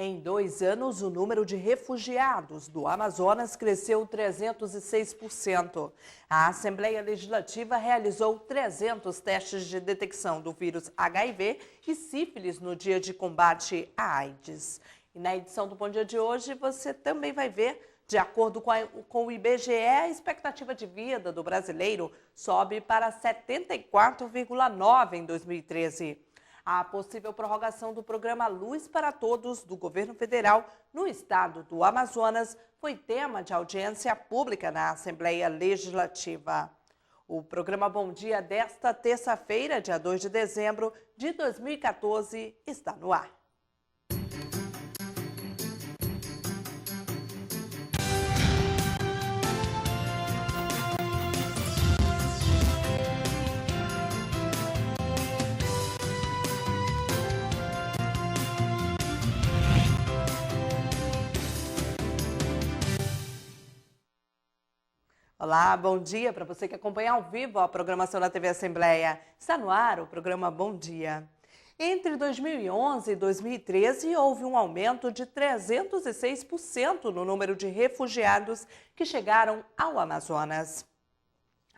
Em 2 anos, o número de refugiados do Amazonas cresceu 306%. A Assembleia Legislativa realizou 300 testes de detecção do vírus HIV e sífilis no dia de combate à AIDS. E na edição do Bom Dia de hoje, você também vai ver, de acordo com o IBGE, a expectativa de vida do brasileiro sobe para 74,9 em 2013. A possível prorrogação do programa Luz para Todos do governo federal no estado do Amazonas foi tema de audiência pública na Assembleia Legislativa. O programa Bom Dia desta terça-feira, dia 2 de dezembro de 2014, está no ar. Olá, bom dia para você que acompanha ao vivo a programação da TV Assembleia. Está no ar o programa Bom Dia. Entre 2011 e 2013, houve um aumento de 306% no número de refugiados que chegaram ao Amazonas.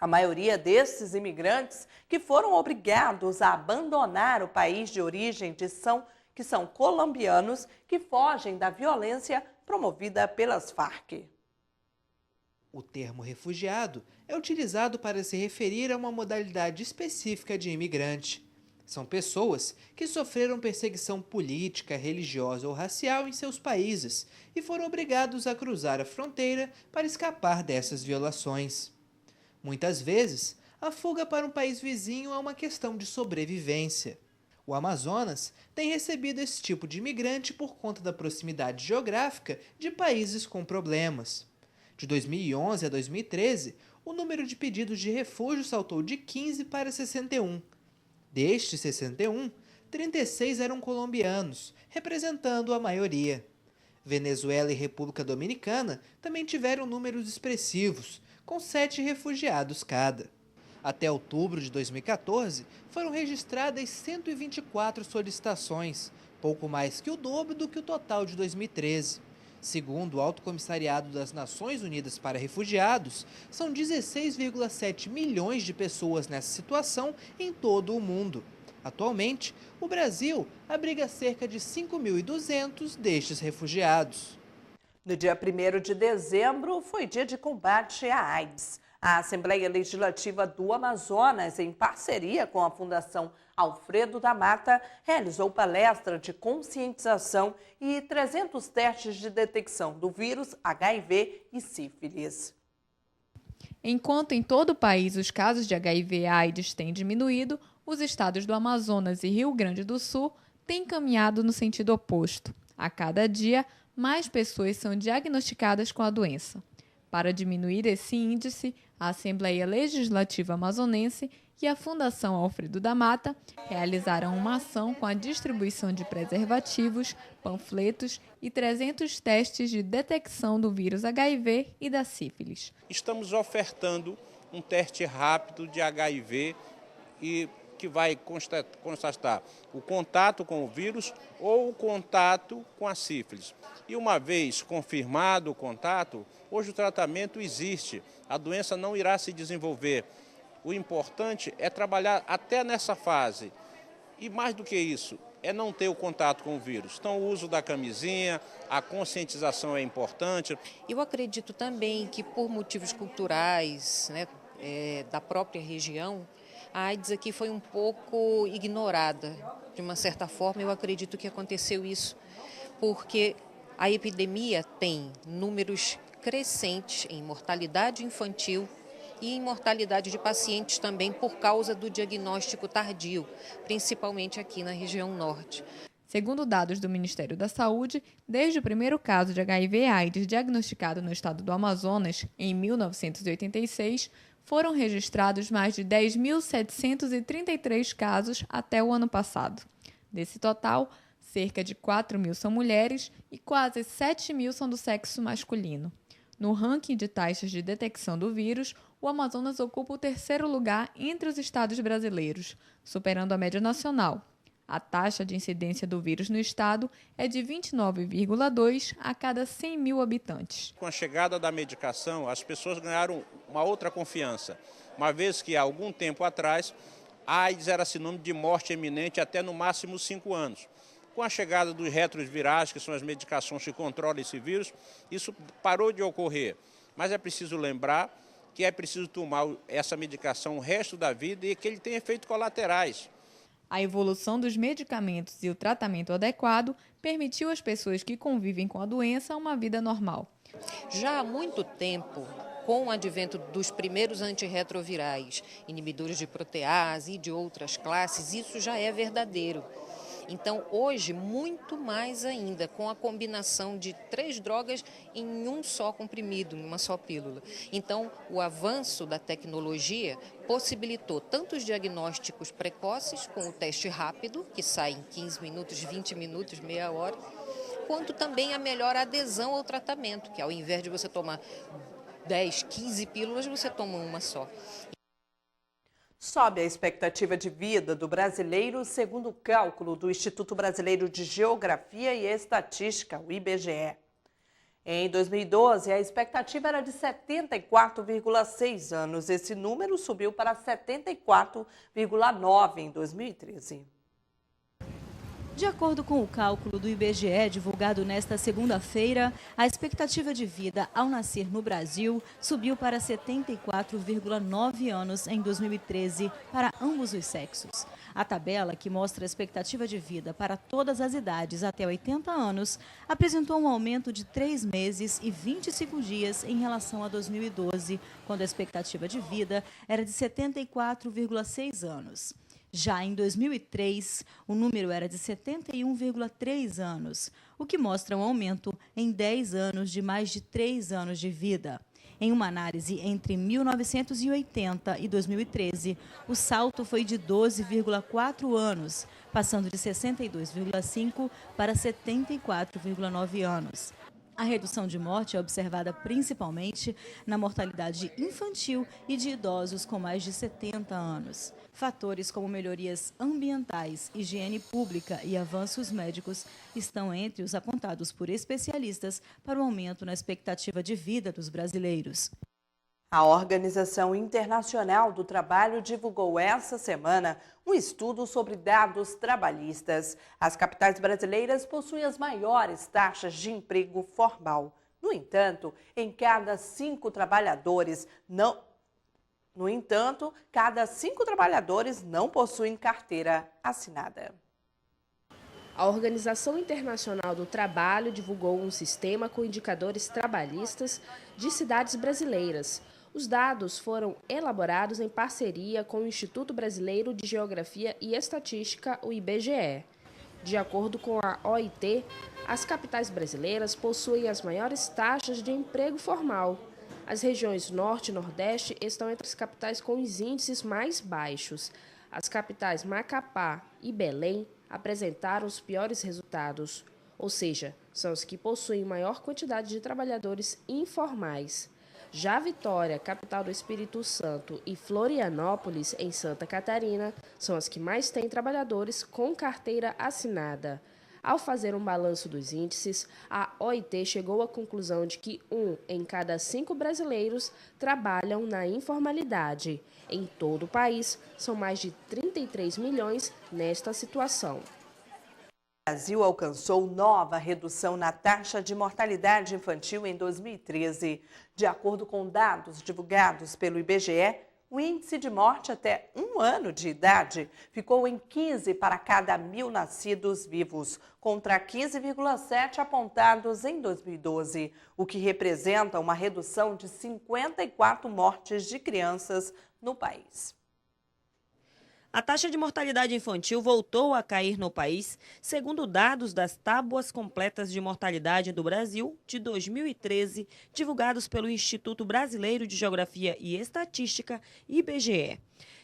A maioria desses imigrantes que foram obrigados a abandonar o país de origem que são colombianos que fogem da violência promovida pelas Farc. O termo refugiado é utilizado para se referir a uma modalidade específica de imigrante. São pessoas que sofreram perseguição política, religiosa ou racial em seus países e foram obrigados a cruzar a fronteira para escapar dessas violações. Muitas vezes, a fuga para um país vizinho é uma questão de sobrevivência. O Amazonas tem recebido esse tipo de imigrante por conta da proximidade geográfica de países com problemas. De 2011 a 2013, o número de pedidos de refúgio saltou de 15 para 61. Destes 61, 36 eram colombianos, representando a maioria. Venezuela e República Dominicana também tiveram números expressivos, com 7 refugiados cada. Até outubro de 2014, foram registradas 124 solicitações, pouco mais que o dobro do que o total de 2013. Segundo o Alto Comissariado das Nações Unidas para Refugiados, são 16,7 milhões de pessoas nessa situação em todo o mundo. Atualmente, o Brasil abriga cerca de 5.200 destes refugiados. No dia 1º de dezembro, foi dia de combate à AIDS. A Assembleia Legislativa do Amazonas, em parceria com a Fundação Alfredo da Mata, realizou palestra de conscientização e 300 testes de detecção do vírus HIV e sífilis. Enquanto em todo o país os casos de HIV/AIDS têm diminuído, os estados do Amazonas e Rio Grande do Sul têm caminhado no sentido oposto. A cada dia, mais pessoas são diagnosticadas com a doença. Para diminuir esse índice, a Assembleia Legislativa Amazonense e a Fundação Alfredo da Mata realizaram uma ação com a distribuição de preservativos, panfletos e 300 testes de detecção do vírus HIV e da sífilis. Estamos ofertando um teste rápido de HIV e que vai constatar o contato com o vírus ou o contato com a sífilis. E uma vez confirmado o contato, hoje o tratamento existe, a doença não irá se desenvolver. O importante é trabalhar até nessa fase. E mais do que isso, é não ter o contato com o vírus. Então o uso da camisinha, a conscientização é importante. Eu acredito também que por motivos culturais, da própria região, a AIDS aqui foi um pouco ignorada. De uma certa forma, eu acredito que aconteceu isso, porque a epidemia tem números crescentes em mortalidade infantil e em mortalidade de pacientes também por causa do diagnóstico tardio, principalmente aqui na região norte. Segundo dados do Ministério da Saúde, desde o primeiro caso de HIV/AIDS diagnosticado no estado do Amazonas, em 1986, foram registrados mais de 10.733 casos até o ano passado. Desse total, cerca de 4.000 são mulheres e quase 7.000 são do sexo masculino. No ranking de taxas de detecção do vírus, o Amazonas ocupa o 3º lugar entre os estados brasileiros, superando a média nacional. A taxa de incidência do vírus no estado é de 29,2 a cada 100 mil habitantes. Com a chegada da medicação, as pessoas ganharam uma outra confiança, uma vez que há algum tempo atrás, a AIDS era sinônimo de morte iminente até no máximo 5 anos. Com a chegada dos retrovirais, que são as medicações que controlam esse vírus, isso parou de ocorrer. Mas é preciso lembrar que é preciso tomar essa medicação o resto da vida e que ele tem efeitos colaterais. A evolução dos medicamentos e o tratamento adequado permitiu às pessoas que convivem com a doença uma vida normal. Já há muito tempo, com o advento dos primeiros antirretrovirais, inibidores de protease e de outras classes, isso já é verdadeiro. Então, hoje, muito mais ainda, com a combinação de 3 drogas em um só comprimido, em uma só pílula. Então, o avanço da tecnologia possibilitou tanto os diagnósticos precoces, com o teste rápido, que sai em 15 minutos, 20 minutos, meia hora, quanto também a melhor adesão ao tratamento, que ao invés de você tomar 10, 15 pílulas, você toma uma só. Sobe a expectativa de vida do brasileiro, segundo o cálculo do Instituto Brasileiro de Geografia e Estatística, o IBGE. Em 2012, a expectativa era de 74,6 anos. Esse número subiu para 74,9 em 2013. De acordo com o cálculo do IBGE divulgado nesta segunda-feira, a expectativa de vida ao nascer no Brasil subiu para 74,9 anos em 2013 para ambos os sexos. A tabela, que mostra a expectativa de vida para todas as idades até 80 anos, apresentou um aumento de 3 meses e 25 dias em relação a 2012, quando a expectativa de vida era de 74,6 anos. Já em 2003, o número era de 71,3 anos, o que mostra um aumento em 10 anos de mais de 3 anos de vida. Em uma análise entre 1980 e 2013, o salto foi de 12,4 anos, passando de 62,5 para 74,9 anos. A redução de morte é observada principalmente na mortalidade infantil e de idosos com mais de 70 anos. Fatores como melhorias ambientais, higiene pública e avanços médicos estão entre os apontados por especialistas para o aumento na expectativa de vida dos brasileiros. A Organização Internacional do Trabalho divulgou essa semana um estudo sobre dados trabalhistas. As capitais brasileiras possuem as maiores taxas de emprego formal. No entanto, cada 5 trabalhadores não possuem carteira assinada. A Organização Internacional do Trabalho divulgou um sistema com indicadores trabalhistas de cidades brasileiras. Os dados foram elaborados em parceria com o Instituto Brasileiro de Geografia e Estatística, o IBGE. De acordo com a OIT, as capitais brasileiras possuem as maiores taxas de emprego formal. As regiões Norte e Nordeste estão entre as capitais com os índices mais baixos. As capitais Macapá e Belém apresentaram os piores resultados, ou seja, são as que possuem maior quantidade de trabalhadores informais. Já Vitória, capital do Espírito Santo, e Florianópolis, em Santa Catarina, são as que mais têm trabalhadores com carteira assinada. Ao fazer um balanço dos índices, a OIT chegou à conclusão de que 1 em cada 5 brasileiros trabalham na informalidade. Em todo o país, são mais de 33 milhões nesta situação. O Brasil alcançou nova redução na taxa de mortalidade infantil em 2013. De acordo com dados divulgados pelo IBGE, o índice de morte até 1 ano de idade ficou em 15 para cada 1.000 nascidos vivos, contra 15,7 apontados em 2012, o que representa uma redução de 54 mortes de crianças no país. A taxa de mortalidade infantil voltou a cair no país, segundo dados das Tábuas Completas de Mortalidade do Brasil, de 2013, divulgados pelo Instituto Brasileiro de Geografia e Estatística, IBGE.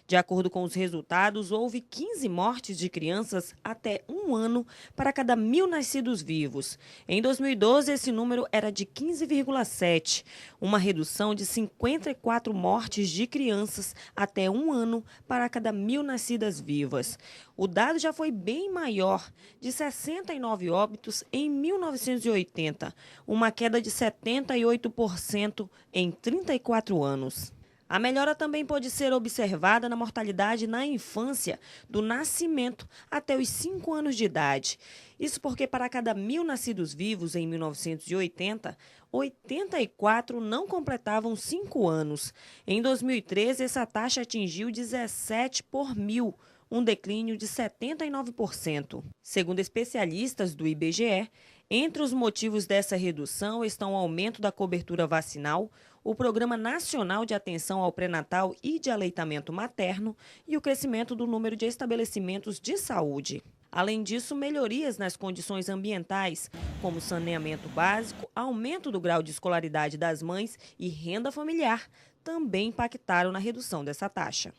De acordo com os resultados, houve 15 mortes de crianças até 1 ano para cada 1.000 nascidos vivos. Em 2012, esse número era de 15,7, uma redução de 54 mortes de crianças até 1 ano para cada 1.000 nascidas vivas. O dado já foi bem maior, de 69 óbitos em 1980, uma queda de 78% em 34 anos. A melhora também pode ser observada na mortalidade na infância, do nascimento até os 5 anos de idade. Isso porque para cada 1.000 nascidos vivos em 1980, 84 não completavam 5 anos. Em 2013, essa taxa atingiu 17 por 1.000, um declínio de 79%. Segundo especialistas do IBGE, entre os motivos dessa redução estão o aumento da cobertura vacinal, o Programa Nacional de Atenção ao Pré-Natal e de Aleitamento Materno e o crescimento do número de estabelecimentos de saúde. Além disso, melhorias nas condições ambientais, como saneamento básico, aumento do grau de escolaridade das mães e renda familiar, também impactaram na redução dessa taxa.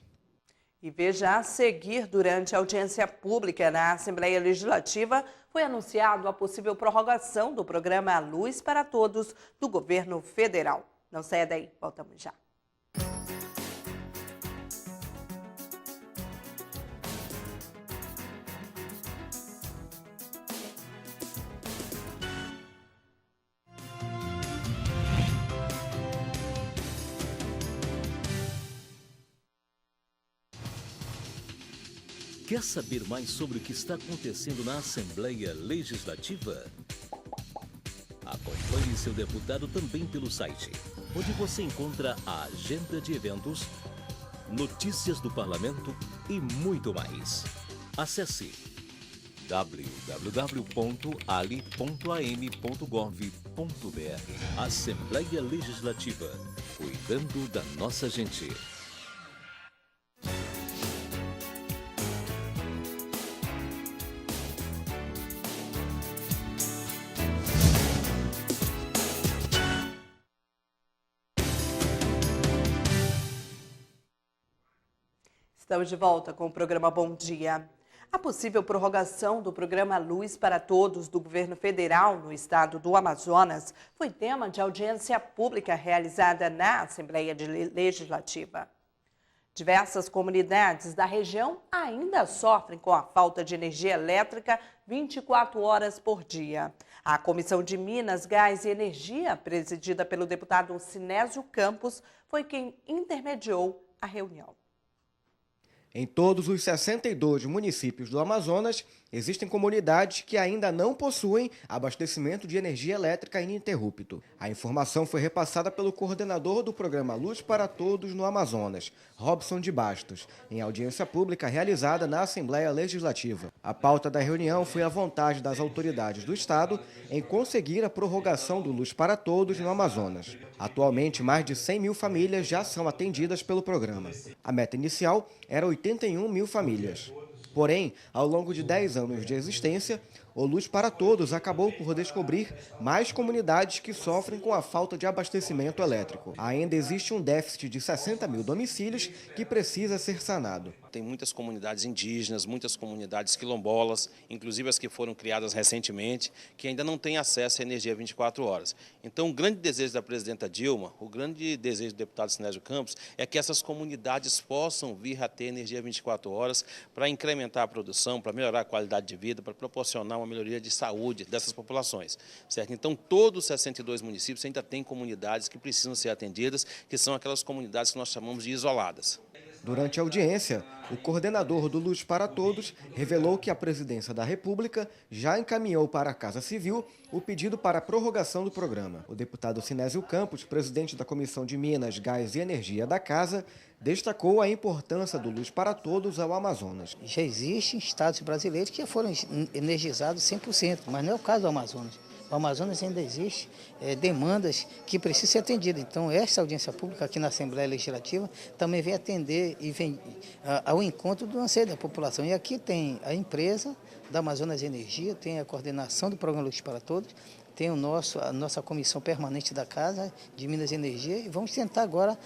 E veja a seguir, durante a audiência pública na Assembleia Legislativa, foi anunciado a possível prorrogação do programa Luz para Todos do governo federal. Não saia daí, voltamos já. Quer saber mais sobre o que está acontecendo na Assembleia Legislativa? Acompanhe seu deputado também pelo site, onde você encontra a agenda de eventos, notícias do parlamento e muito mais. Acesse www.ali.am.gov.br. Assembleia Legislativa, cuidando da nossa gente. Estamos de volta com o programa Bom Dia. A possível prorrogação do programa Luz para Todos do governo federal no estado do Amazonas foi tema de audiência pública realizada na Assembleia Legislativa. Diversas comunidades da região ainda sofrem com a falta de energia elétrica 24 horas por dia. A Comissão de Minas, Gás e Energia, presidida pelo deputado Sinésio Campos, foi quem intermediou a reunião. Em todos os 62 municípios do Amazonas, existem comunidades que ainda não possuem abastecimento de energia elétrica ininterrupto. A informação foi repassada pelo coordenador do programa Luz para Todos no Amazonas, Robson de Bastos, em audiência pública realizada na Assembleia Legislativa. A pauta da reunião foi a vontade das autoridades do Estado em conseguir a prorrogação do Luz para Todos no Amazonas. Atualmente, mais de 100 mil famílias já são atendidas pelo programa. A meta inicial era 81 mil famílias. Porém, ao longo de 10 anos de existência, o Luz para Todos acabou por descobrir mais comunidades que sofrem com a falta de abastecimento elétrico. Ainda existe um déficit de 60 mil domicílios que precisa ser sanado. Tem muitas comunidades indígenas, muitas comunidades quilombolas, inclusive as que foram criadas recentemente, que ainda não têm acesso à energia 24 horas. Então, o grande desejo da presidenta Dilma, o grande desejo do deputado Sinésio Campos, é que essas comunidades possam vir a ter energia 24 horas para incrementar a produção, para melhorar a qualidade de vida, para proporcionar uma melhoria de saúde dessas populações. Certo? Então, todos os 62 municípios ainda têm comunidades que precisam ser atendidas, que são aquelas comunidades que nós chamamos de isoladas. Durante a audiência, o coordenador do Luz para Todos revelou que a Presidência da República já encaminhou para a Casa Civil o pedido para a prorrogação do programa. O deputado Sinésio Campos, presidente da Comissão de Minas, Gás e Energia da Casa, destacou a importância do Luz para Todos ao Amazonas. Já existem estados brasileiros que já foram energizados 100%, mas não é o caso do Amazonas. O Amazonas ainda existe demandas que precisam ser atendidas. Então, esta audiência pública aqui na Assembleia Legislativa também vem atender e vem ao encontro do anseio da população. E aqui tem a empresa da Amazonas Energia, tem a coordenação do Programa Luz para Todos, tem a nossa comissão permanente da Casa de Minas e Energia e vamos tentar agora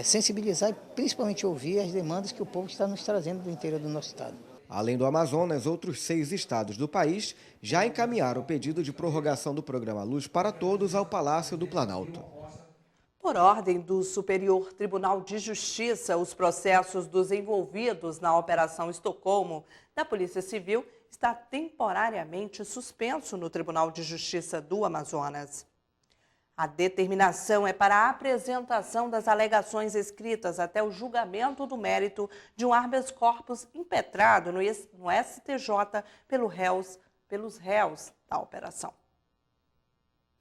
sensibilizar e principalmente ouvir as demandas que o povo está nos trazendo do interior do nosso estado. Além do Amazonas, outros 6 estados do país já encaminharam o pedido de prorrogação do programa Luz para Todos ao Palácio do Planalto. Por ordem do Superior Tribunal de Justiça, os processos dos envolvidos na Operação Estocolmo da Polícia Civil está temporariamente suspenso no Tribunal de Justiça do Amazonas. A determinação é para a apresentação das alegações escritas até o julgamento do mérito de um habeas corpus impetrado no STJ pelos réus da operação.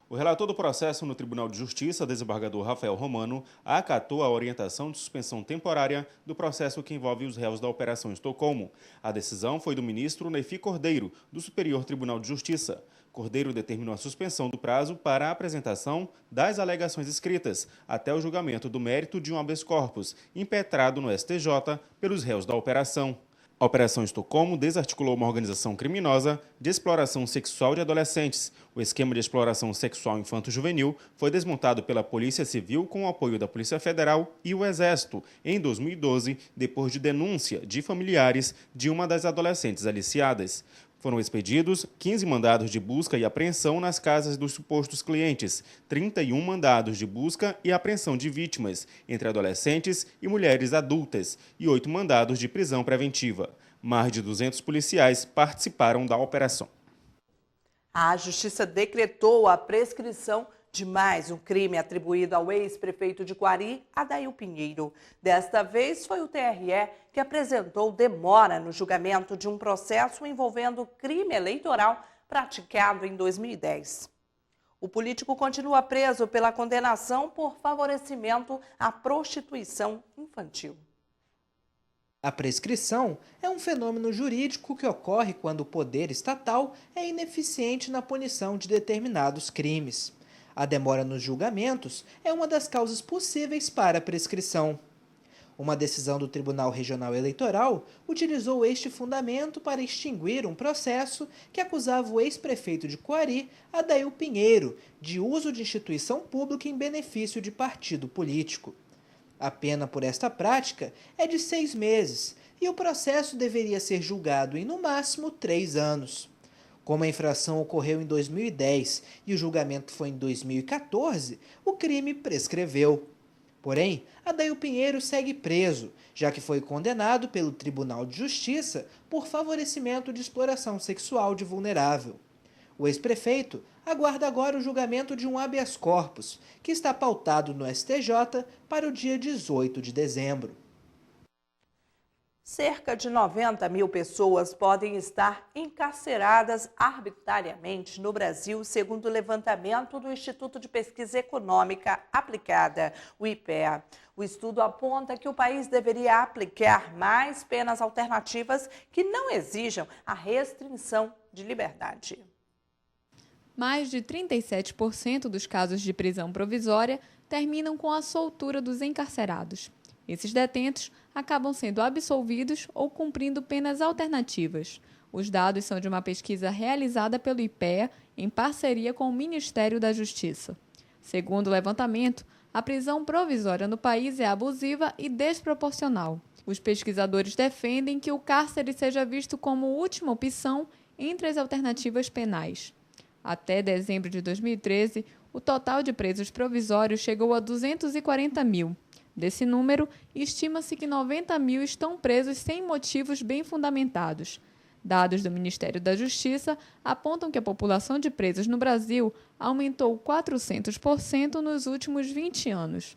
O relator do processo no Tribunal de Justiça, desembargador Rafael Romano, acatou a orientação de suspensão temporária do processo que envolve os réus da Operação Estocolmo. A decisão foi do ministro Nefi Cordeiro, do Superior Tribunal de Justiça. Cordeiro determinou a suspensão do prazo para a apresentação das alegações escritas até o julgamento do mérito de um habeas corpus impetrado no STJ pelos réus da operação. A Operação Estocolmo desarticulou uma organização criminosa de exploração sexual de adolescentes. O esquema de exploração sexual infanto-juvenil foi desmontado pela Polícia Civil com o apoio da Polícia Federal e o Exército em 2012, depois de denúncia de familiares de uma das adolescentes aliciadas. Foram expedidos 15 mandados de busca e apreensão nas casas dos supostos clientes, 31 mandados de busca e apreensão de vítimas, entre adolescentes e mulheres adultas, e 8 mandados de prisão preventiva. Mais de 200 policiais participaram da operação. A Justiça decretou a prescrição de mais um crime atribuído ao ex-prefeito de Quari, Adail Pinheiro. Desta vez foi o TRE que apresentou demora no julgamento de um processo envolvendo crime eleitoral praticado em 2010. O político continua preso pela condenação por favorecimento à prostituição infantil. A prescrição é um fenômeno jurídico que ocorre quando o poder estatal é ineficiente na punição de determinados crimes. A demora nos julgamentos é uma das causas possíveis para a prescrição. Uma decisão do Tribunal Regional Eleitoral utilizou este fundamento para extinguir um processo que acusava o ex-prefeito de Quari, Adail Pinheiro, de uso de instituição pública em benefício de partido político. A pena por esta prática é de 6 meses e o processo deveria ser julgado em, no máximo, 3 anos. Como a infração ocorreu em 2010 e o julgamento foi em 2014, o crime prescreveu. Porém, Adail Pinheiro segue preso, já que foi condenado pelo Tribunal de Justiça por favorecimento de exploração sexual de vulnerável. O ex-prefeito aguarda agora o julgamento de um habeas corpus, que está pautado no STJ para o dia 18 de dezembro. Cerca de 90 mil pessoas podem estar encarceradas arbitrariamente no Brasil, segundo o levantamento do Instituto de Pesquisa Econômica Aplicada, o IPEA. O estudo aponta que o país deveria aplicar mais penas alternativas que não exijam a restrição de liberdade. Mais de 37% dos casos de prisão provisória terminam com a soltura dos encarcerados. Esses detentos acabam sendo absolvidos ou cumprindo penas alternativas. Os dados são de uma pesquisa realizada pelo IPEA em parceria com o Ministério da Justiça. Segundo o levantamento, a prisão provisória no país é abusiva e desproporcional. Os pesquisadores defendem que o cárcere seja visto como última opção entre as alternativas penais. Até dezembro de 2013, o total de presos provisórios chegou a 240 mil. Desse número, estima-se que 90 mil estão presos sem motivos bem fundamentados. Dados do Ministério da Justiça apontam que a população de presos no Brasil aumentou 400% nos últimos 20 anos.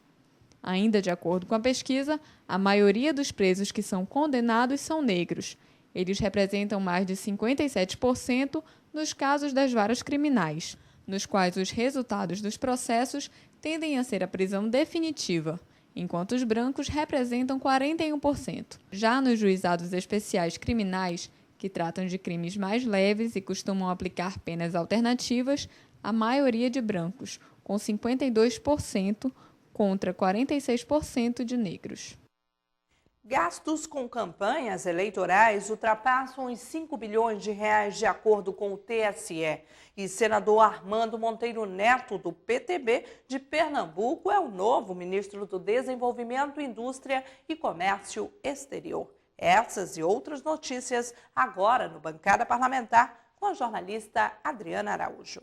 Ainda de acordo com a pesquisa, a maioria dos presos que são condenados são negros. Eles representam mais de 57% nos casos das varas criminais, nos quais os resultados dos processos tendem a ser a prisão definitiva, enquanto os brancos representam 41%. Já nos juizados especiais criminais, que tratam de crimes mais leves e costumam aplicar penas alternativas, a maioria de brancos, com 52% contra 46% de negros. Gastos com campanhas eleitorais ultrapassam os 5 bilhões de reais de acordo com o TSE. E senador Armando Monteiro Neto, do PTB de Pernambuco, é o novo ministro do Desenvolvimento, Indústria e Comércio Exterior. Essas e outras notícias agora no Bancada Parlamentar com a jornalista Adriana Araújo.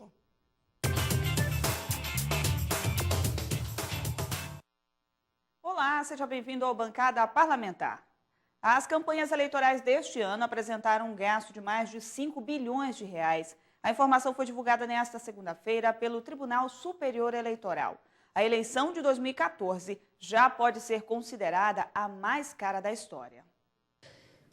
Olá, seja bem-vindo ao Bancada Parlamentar. As campanhas eleitorais deste ano apresentaram um gasto de mais de 5 bilhões de reais. A informação foi divulgada nesta segunda-feira pelo Tribunal Superior Eleitoral. A eleição de 2014 já pode ser considerada a mais cara da história.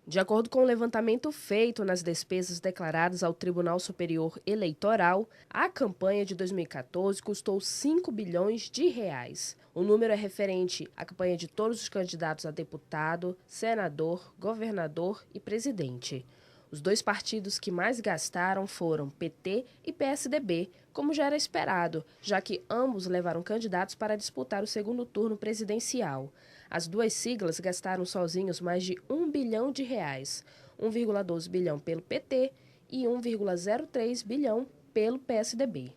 De acordo com o levantamento feito nas despesas declaradas ao Tribunal Superior Eleitoral, a campanha de 2014 custou 5 bilhões de reais. O número é referente à campanha de todos os candidatos a deputado, senador, governador e presidente. Os dois partidos que mais gastaram foram PT e PSDB, como já era esperado, já que ambos levaram candidatos para disputar o segundo turno presidencial. As duas siglas gastaram sozinhos mais de 1 bilhão de reais, 1,12 bilhão pelo PT e 1,03 bilhão pelo PSDB.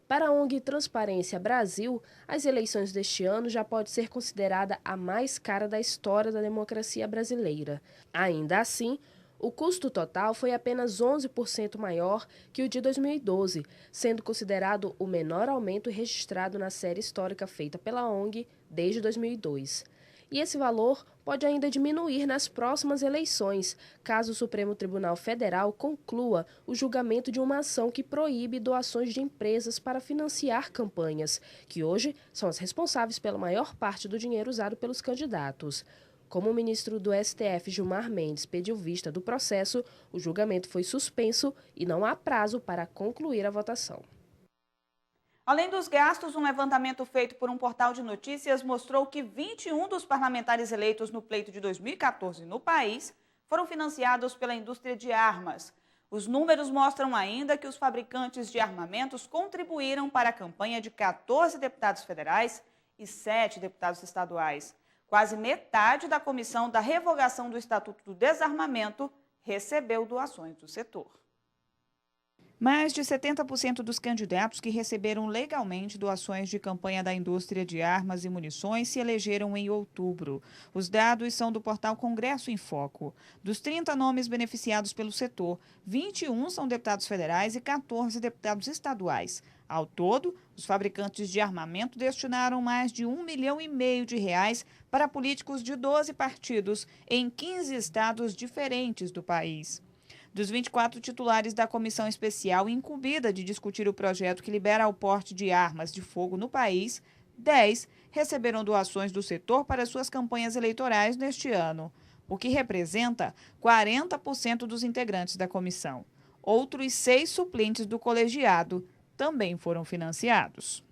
Para a ONG Transparência Brasil, as eleições deste ano já pode ser considerada a mais cara da história da democracia brasileira. Ainda assim, o custo total foi apenas 11% maior que o de 2012, sendo considerado o menor aumento registrado na série histórica feita pela ONG desde 2002. E esse valor pode ainda diminuir nas próximas eleições, caso o Supremo Tribunal Federal conclua o julgamento de uma ação que proíbe doações de empresas para financiar campanhas, que hoje são as responsáveis pela maior parte do dinheiro usado pelos candidatos. Como o ministro do STF, Gilmar Mendes, pediu vista do processo, o julgamento foi suspenso e não há prazo para concluir a votação. Além dos gastos, um levantamento feito por um portal de notícias mostrou que 21 dos parlamentares eleitos no pleito de 2014 no país foram financiados pela indústria de armas. Os números mostram ainda que os fabricantes de armamentos contribuíram para a campanha de 14 deputados federais e 7 deputados estaduais. Quase metade da comissão da revogação do Estatuto do Desarmamento recebeu doações do setor. Mais de 70% dos candidatos que receberam legalmente doações de campanha da indústria de armas e munições se elegeram em outubro. Os dados são do portal Congresso em Foco. Dos 30 nomes beneficiados pelo setor, 21 são deputados federais e 14 deputados estaduais. Ao todo, os fabricantes de armamento destinaram mais de 1,5 milhão de reais para políticos de 12 partidos em 15 estados diferentes do país. Dos 24 titulares da comissão especial incumbida de discutir o projeto que libera o porte de armas de fogo no país, 10 receberam doações do setor para suas campanhas eleitorais neste ano, o que representa 40% dos integrantes da comissão. Outros 6 suplentes do colegiado também foram financiados.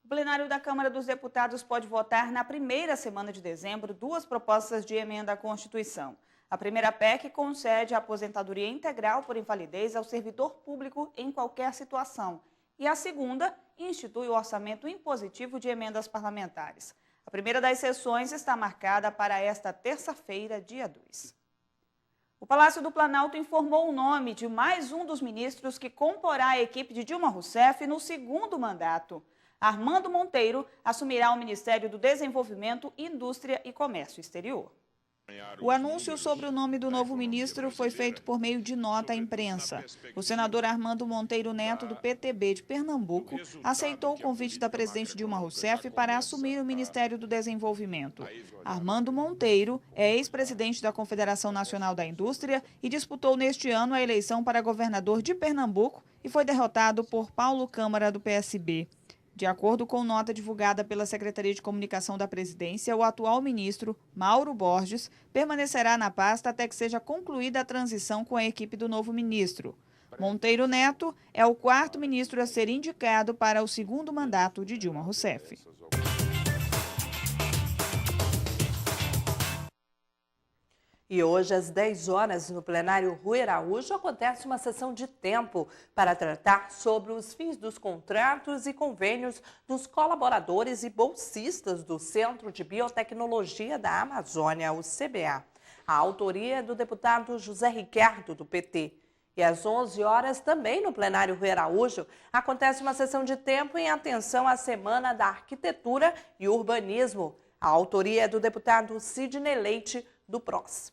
O plenário da Câmara dos Deputados pode votar na primeira semana de dezembro 2 propostas de emenda à Constituição. A primeira PEC concede a aposentadoria integral por invalidez ao servidor público em qualquer situação. E a segunda institui o orçamento impositivo de emendas parlamentares. A primeira das sessões está marcada para esta terça-feira, dia 2. O Palácio do Planalto informou o nome de mais um dos ministros que comporá a equipe de Dilma Rousseff no segundo mandato. Armando Monteiro assumirá o Ministério do Desenvolvimento, Indústria e Comércio Exterior. O anúncio sobre o nome do novo ministro foi feito por meio de nota à imprensa. O senador Armando Monteiro Neto, do PTB de Pernambuco, aceitou o convite da presidente Dilma Rousseff para assumir o Ministério do Desenvolvimento. Armando Monteiro é ex-presidente da Confederação Nacional da Indústria e disputou neste ano a eleição para governador de Pernambuco e foi derrotado por Paulo Câmara, do PSB. De acordo com nota divulgada pela Secretaria de Comunicação da Presidência, o atual ministro, Mauro Borges, permanecerá na pasta até que seja concluída a transição com a equipe do novo ministro. Monteiro Neto é o 4º ministro a ser indicado para o segundo mandato de Dilma Rousseff. E hoje, às 10 horas, no plenário Rui Araújo, acontece uma sessão de tempo para tratar sobre os fins dos contratos e convênios dos colaboradores e bolsistas do Centro de Biotecnologia da Amazônia, o CBA. A autoria é do deputado José Ricardo, do PT. E às 11 horas, também no plenário Rui Araújo, acontece uma sessão de tempo em atenção à Semana da Arquitetura e Urbanismo. A autoria é do deputado Sidney Leite, do PROS.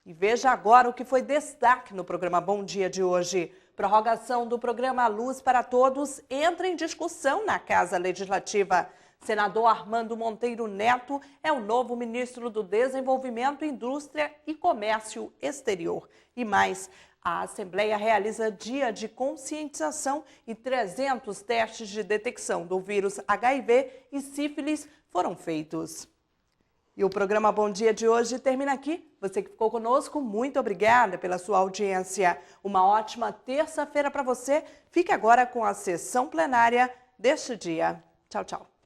E veja agora o que foi destaque no programa Bom Dia de hoje. Prorrogação do programa Luz para Todos entra em discussão na Casa Legislativa. Senador Armando Monteiro Neto é o novo ministro do Desenvolvimento, Indústria e Comércio Exterior. E mais, a Assembleia realiza dia de conscientização e 300 testes de detecção do vírus HIV e sífilis foram feitos. E o programa Bom Dia de hoje termina aqui. Você que ficou conosco, muito obrigada pela sua audiência. Uma ótima terça-feira para você. Fique agora com a sessão plenária deste dia. Tchau, tchau.